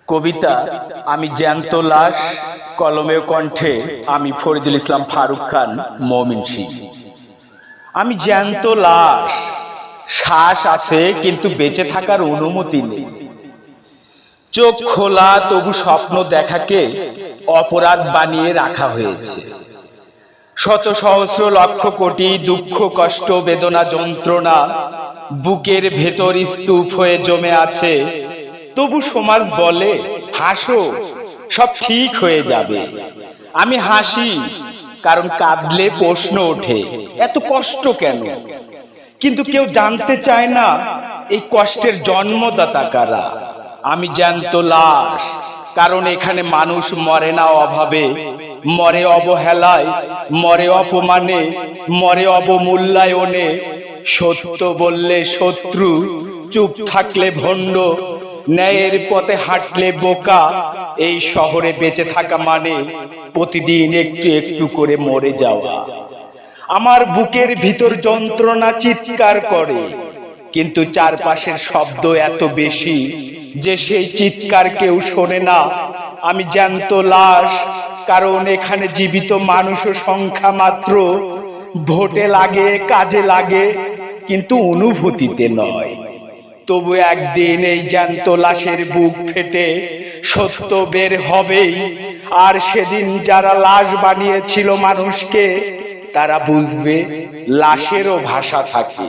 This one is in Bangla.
কবিতা আমি জ্যান্ত লাশ, কলমে কণ্ঠে আমি ফরিদুল ইসলাম ফারুক খান ময়মনসিংহ। আমি জ্যান্ত লাশ, শ্বাস আছে কিন্তু বেঁচে থাকার অনুমতি নেই। চোখ খোলা তবু স্বপ্ন দেখাকে অপরাধ বানিয়ে রাখা হয়েছে। শত সহস্র লক্ষ কোটি দুঃখ কষ্ট বেদনা যন্ত্রণা বুকের ভেতর স্তূপ হয়ে জমে আছে। তবু সমাজ বলে হাসো, সব ঠিক হয়ে যাবে। আমি হাসি কারণ কাঁদলে প্রশ্ন ওঠে এত কষ্ট কেন। কিন্তু কেউ জানতে চায় না এই কষ্টের জন্মদাতা কারা। আমি জ্যান্ত লাশ কারণ এখানে মানুষ মরে না অভাবে, মরে অবহেলায়, মরে অপমানে, মরে অবমূল্যায়নে। সত্য বললে শত্রু, চুপ থাকলে ভণ্ড, ন্যায়ের পথে হাঁটলে বোকা। এই শহরে বেঁচে থাকা মানে প্রতিদিন একটু একটু করে মরে যাওয়া। আমার বুকের ভিতর যন্ত্রণা চিৎকার করে, কিন্তু চারপাশের শব্দ এত বেশি যে সেই চিৎকার কেউ শোনে না। আমি জ্যান্ত লাশ কারণ এখানে জীবিত মানুষের সংখ্যা মাত্র। ভোটে লাগে, কাজে লাগে, কিন্তু অনুভূতিতে নয়। তবু একদিন এই জ্যান্ত লাশের বুক ফেটে সত্য বের হবেই। আর সেদিন যারা লাশ বানিয়েছিল মানুষকে, তারা বুঝবে লাশেরও ভাষা থাকে।